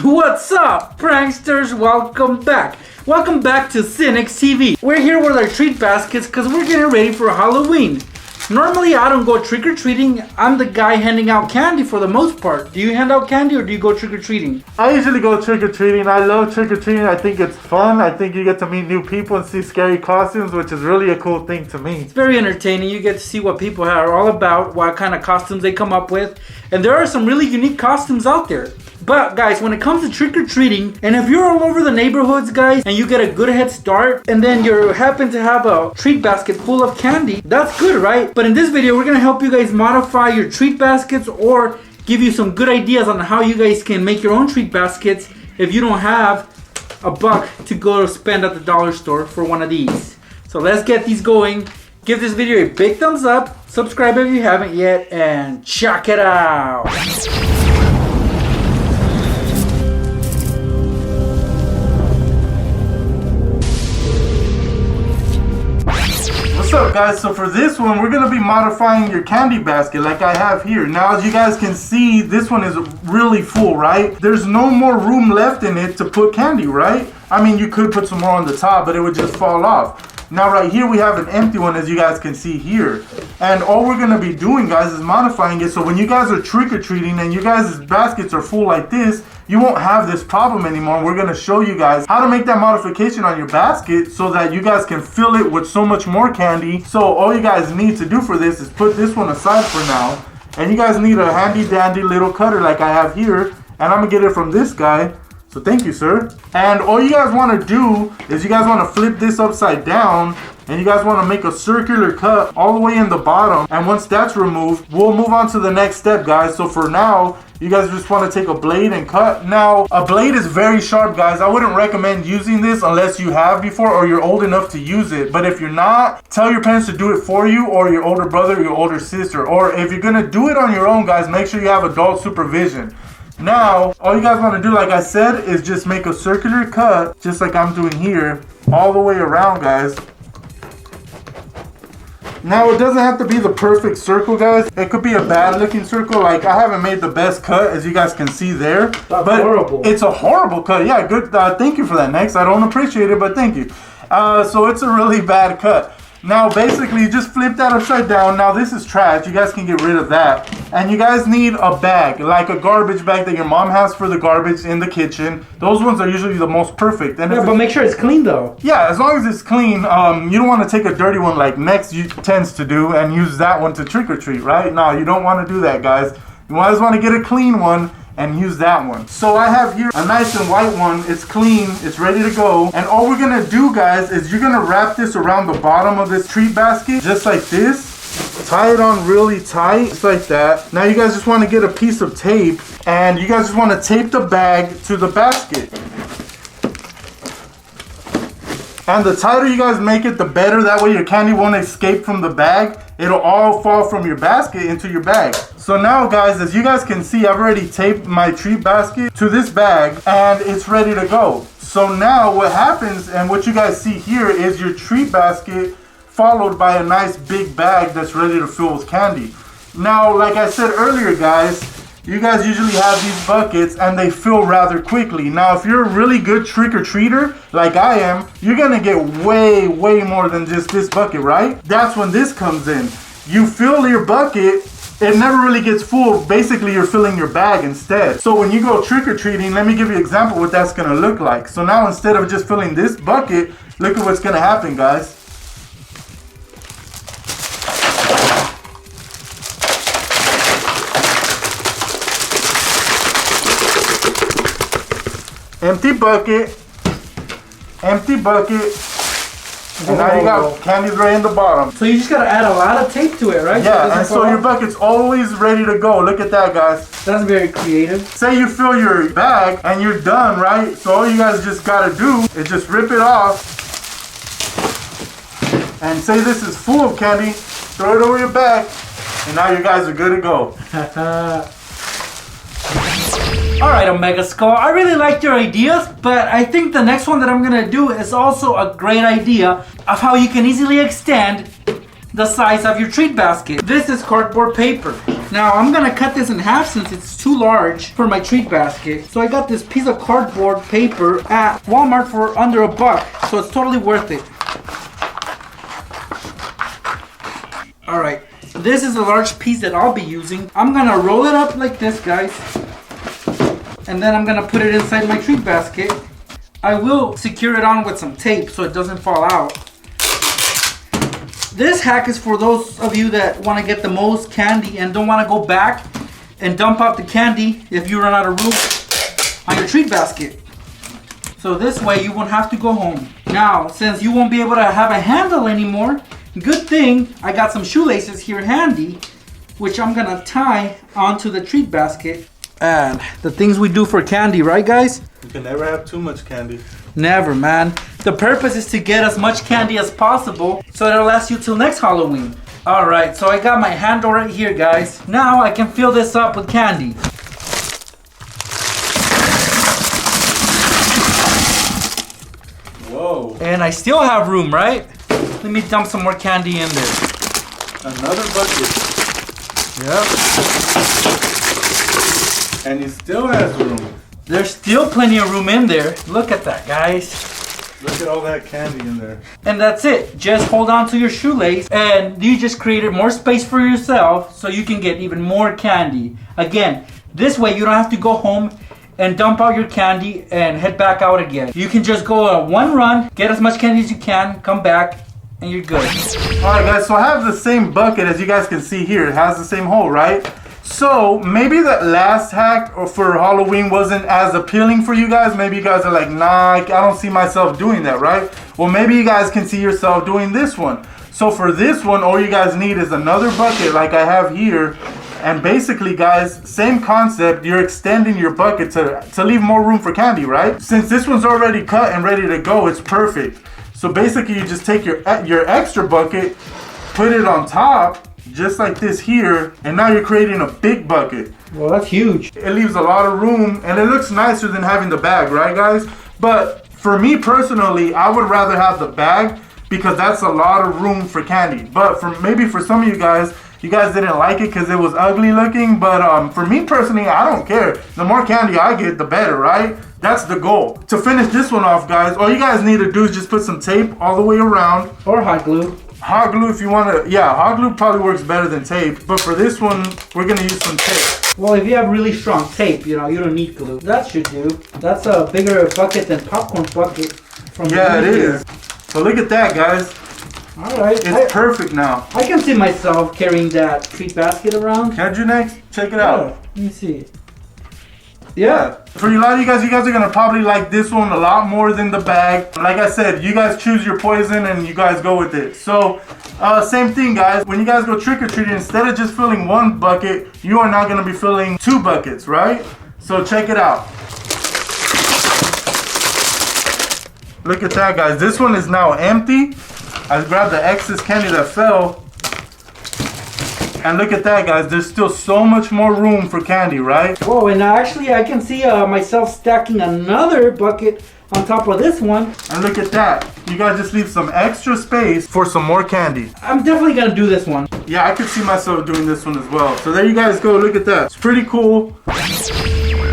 What's up, pranksters? Welcome back. Welcome back to Sinnex TV. We're here with our treat baskets because we're getting ready for Halloween. Normally, I don't go trick-or-treating. I'm the guy handing out candy for the most part. Do you hand out candy or do you go trick-or-treating? I usually go trick-or-treating. I love trick-or-treating. I think it's fun. I think you get to meet new people and see scary costumes, which is really a cool thing to me. It's very entertaining. You get to see what people are all about, what kind of costumes they come up with. And there are some really unique costumes out there. But guys, when it comes to trick-or-treating, and if you're all over the neighborhoods, guys, and you get a good head start, and then you happen to have a treat basket full of candy, that's good, right? But in this video, we're gonna help you guys modify your treat baskets or give you some good ideas on how you guys can make your own treat baskets if you don't have a buck to go spend at the dollar store for one of these. So let's get these going. Give this video a big thumbs up, subscribe if you haven't yet, and check it out. What's up, guys? So for this one, we're gonna be modifying your candy basket like I have here. Now, as you guys can see, this one is really full, right? There's no more room left in it to put candy, right? I mean, you could put some more on the top, but it would just fall off. Now right here we have an empty one, as you guys can see here. And all we're gonna be doing, guys, is modifying it so when you guys are trick-or-treating and you guys' baskets are full like this, you won't have this problem anymore. We're gonna show you guys how to make that modification on your basket so that you guys can fill it with so much more candy. So all you guys need to do for this is put this one aside for now. And you guys need a handy dandy little cutter like I have here. And I'm gonna get it from this guy. So thank you, sir. And all you guys want to do is you guys want to flip this upside down and you guys want to make a circular cut all the way in the bottom. And once that's removed, we'll move on to the next step, guys. So for now, you guys just want to take a blade and cut. Now, a blade is very sharp, guys. I wouldn't recommend using this unless you have before or you're old enough to use it. But if you're not, tell your parents to do it for you, or your older brother or your older sister. Or if you're going to do it on your own, guys, make sure you have adult supervision. Now, all you guys want to do, like I said, is just make a circular cut, just like I'm doing here, all the way around, guys. Now, it doesn't have to be the perfect circle, guys. It could be a bad looking circle. Like, I haven't made the best cut, as you guys can see there. That's horrible. It's a horrible cut. Yeah, good. Thank you for that, Next. I don't appreciate it, but thank you. So it's a really bad cut. Now, basically, you just flip that upside down. Now, this is trash. You guys can get rid of that. And you guys need a bag, like a garbage bag that your mom has for the garbage in the kitchen. Those ones are usually the most perfect. And yeah, but make sure it's clean, though. Yeah, as long as it's clean. You don't want to take a dirty one like Next tends to do and use that one to trick-or-treat, right? No, you don't want to do that, guys. You always want to get a clean one and use that one. So I have here a nice and white one. It's clean, it's ready to go. And all we're gonna do, guys, is you're gonna wrap this around the bottom of this treat basket, just like this. Tie it on really tight, just like that. Now you guys just wanna get a piece of tape and you guys just wanna tape the bag to the basket. And the tighter you guys make it, the better. That way your candy won't escape from the bag. It'll all fall from your basket into your bag. So now, guys, as you guys can see, I've already taped my treat basket to this bag and it's ready to go. So now what happens, and what you guys see here, is your treat basket followed by a nice big bag that's ready to fill with candy. Now, like I said earlier, guys, you guys usually have these buckets and they fill rather quickly. Now, if you're a really good trick-or-treater, like I am, you're gonna get way, way more than just this bucket, right? That's when this comes in. You fill your bucket, it never really gets full. Basically, you're filling your bag instead. So when you go trick-or-treating, let me give you an example what that's gonna look like. So now, instead of just filling this bucket, look at what's gonna happen, guys. Empty bucket, and now you got candies right in the bottom. So you just gotta add a lot of tape to it, right? Yeah, and so your bucket's always ready to go. Look at that, guys. That's very creative. Say you fill your bag and you're done, right? So all you guys just gotta do is just rip it off. And say this is full of candy, throw it over your back, and now you guys are good to go. Alright, Omega Skull, I really liked your ideas, but I think the next one that I'm gonna do is also a great idea of how you can easily extend the size of your treat basket. This is cardboard paper. Now I'm gonna cut this in half since it's too large for my treat basket. So I got this piece of cardboard paper at Walmart for under $1, so it's totally worth it. All right, this is a large piece that I'll be using. I'm gonna roll it up like this, guys. And then I'm gonna put it inside my treat basket. I will secure it on with some tape so it doesn't fall out. This hack is for those of you that want to get the most candy and don't want to go back and dump out the candy if you run out of room on your treat basket. So this way you won't have to go home. Now, since you won't be able to have a handle anymore, good thing I got some shoelaces here handy, which I'm gonna tie onto the treat basket. And the things we do for candy, right guys? You can never have too much candy. Never, man. The purpose is to get as much candy as possible so it'll last you till next Halloween. Alright, so I got my handle right here, guys. Now I can fill this up with candy. Whoa. And I still have room, right? Let me dump some more candy in there. Another bucket. Yep. And he still has room. There's still plenty of room in there. Look at that, guys. Look at all that candy in there. And that's it. Just hold on to your shoelace and you just created more space for yourself so you can get even more candy. Again, this way you don't have to go home and dump out your candy and head back out again. You can just go on one run, get as much candy as you can, come back, and you're good. Alright guys, so I have the same bucket as you guys can see here. It has the same hole, right? So maybe that last hack for Halloween wasn't as appealing for you guys. Maybe you guys are like, nah, I don't see myself doing that, right? Well, maybe you guys can see yourself doing this one. So for this one, all you guys need is another bucket like I have here. And basically, guys, same concept. You're extending your bucket to leave more room for candy, right? Since this one's already cut and ready to go, it's perfect. So basically, you just take your extra bucket, put it on top, just like this here, and now you're creating a big bucket. Well, that's huge. It leaves a lot of room, and it looks nicer than having the bag, right, guys? But for me personally, I would rather have the bag because that's a lot of room for candy. But maybe for some of you guys didn't like it because it was ugly looking. But for me personally, I don't care. The more candy I get, the better, right? That's the goal. To finish this one off, guys, all you guys need to do is just put some tape all the way around. Or hot glue. Hot glue if you want to. Yeah, hot glue probably works better than tape. But for this one, we're going to use some tape. Well, if you have really strong tape, you don't need glue. That should do. That's a bigger bucket than popcorn bucket. Yeah, it is. So look at that, guys. Alright. It's perfect now. I can see myself carrying that treat basket around. Can you next? Check it out. Let me see. Yeah. For a lot of you guys are going to probably like this one a lot more than the bag. Like I said, you guys choose your poison and you guys go with it. So, same thing, guys. When you guys go trick-or-treating, instead of just filling one bucket, you are now going to be filling 2 buckets, right? So check it out. Look at that, guys. This one is now empty. I grabbed the excess candy that fell. And look at that, guys. There's still so much more room for candy, right? Whoa, and actually I can see myself stacking another bucket on top of this one. And look at that. You guys just leave some extra space for some more candy. I'm definitely going to do this one. Yeah, I could see myself doing this one as well. So there you guys go. Look at that. It's pretty cool.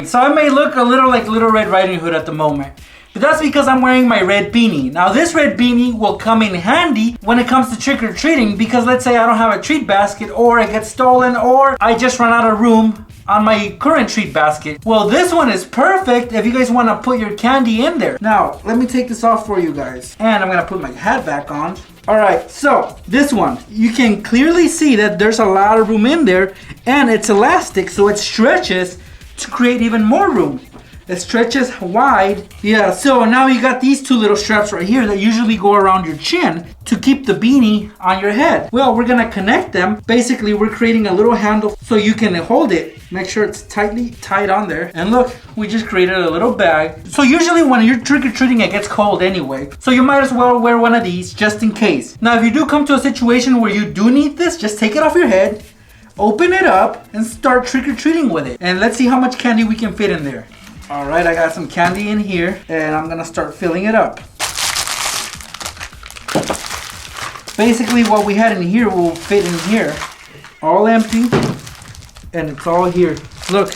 So I may look a little like Little Red Riding Hood at the moment. But that's because I'm wearing my red beanie. Now this red beanie will come in handy when it comes to trick-or-treating because let's say I don't have a treat basket or it gets stolen or I just run out of room on my current treat basket. Well, this one is perfect if you guys want to put your candy in there. Now, let me take this off for you guys. And I'm going to put my hat back on. Alright, so this one, you can clearly see that there's a lot of room in there and it's elastic so it stretches to create even more room. It stretches wide. Yeah, so now you got these 2 little straps right here that usually go around your chin to keep the beanie on your head. Well, we're gonna connect them. Basically, we're creating a little handle so you can hold it. Make sure it's tightly tied on there. And look, we just created a little bag. So usually when you're trick-or-treating, it gets cold anyway. So you might as well wear one of these just in case. Now, if you do come to a situation where you do need this, just take it off your head, open it up, and start trick-or-treating with it. And let's see how much candy we can fit in there. Alright, I got some candy in here and I'm gonna start filling it up. Basically what we had in here will fit in here. All empty. and it's all here. Look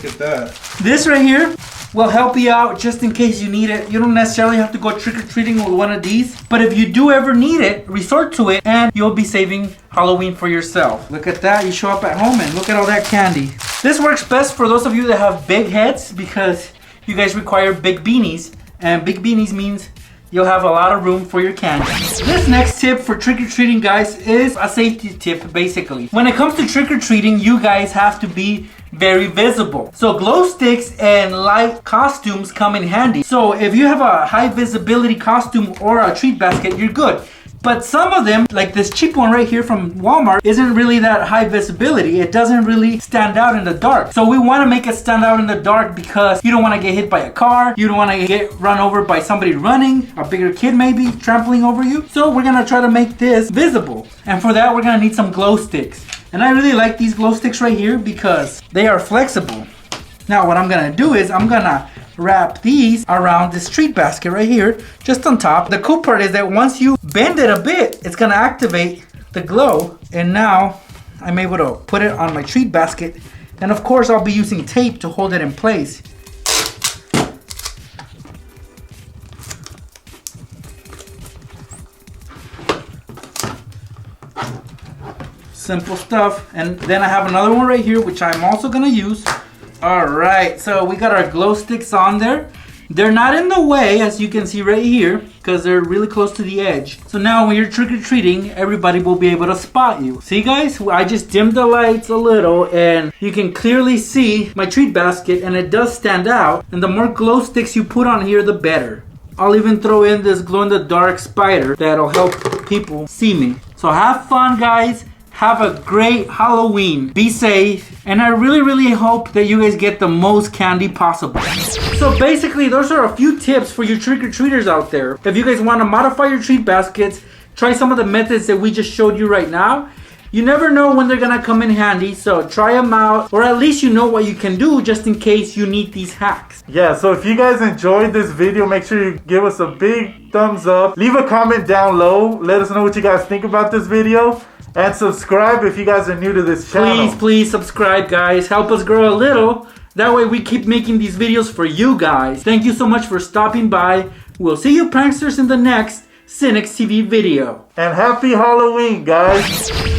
at that. This right here will help you out just in case you need it. You don't necessarily have to go trick-or-treating with one of these, but if you do ever need it, resort to it and you'll be saving Halloween for yourself. Look at that. You show up at home and look at all that candy. This works best for those of you that have big heads because you guys require big beanies, and big beanies means you'll have a lot of room for your candy. This next tip for trick-or-treating, guys, is a safety tip, basically. When it comes to trick-or-treating, you guys have to be very visible. So glow sticks and light costumes come in handy. So if you have a high visibility costume or a treat basket, you're good. But some of them, like this cheap one right here from Walmart, isn't really that high visibility. It doesn't really stand out in the dark. So we want to make it stand out in the dark because you don't want to get hit by a car. You don't want to get run over by somebody running, a bigger kid maybe trampling over you. So we're going to try to make this visible. And for that, we're going to need some glow sticks. And I really like these glow sticks right here because they are flexible. Now what I'm going to do is I'm going to wrap these around this treat basket right here, just on top. The cool part is that once you bend it a bit, it's gonna activate the glow. And now I'm able to put it on my treat basket. And of course, I'll be using tape to hold it in place. Simple stuff. And then I have another one right here, which I'm also gonna use. Alright, so we got our glow sticks on there. They're not in the way, as you can see right here, because they're really close to the edge. So now when you're trick-or-treating, everybody will be able to spot you. See guys, I just dimmed the lights a little and you can clearly see my treat basket and it does stand out. And the more glow sticks you put on here, the better. I'll even throw in this glow-in-the-dark spider that'll help people see me. So have fun guys. Have a great Halloween. Be safe. And I really hope that you guys get the most candy possible. So basically, those are a few tips for you trick-or-treaters out there. If you guys want to modify your treat baskets, try some of the methods that we just showed you right now. You never know when they're going to come in handy, so try them out. Or at least you know what you can do just in case you need these hacks. Yeah, so if you guys enjoyed this video, make sure you give us a big thumbs up. Leave a comment down low. Let us know what you guys think about this video. And subscribe if you guys are new to this channel. Please subscribe, guys. Help us grow a little. That way we keep making these videos for you guys. Thank you so much for stopping by. We'll see you pranksters in the next Sinnex TV video. And happy Halloween, guys.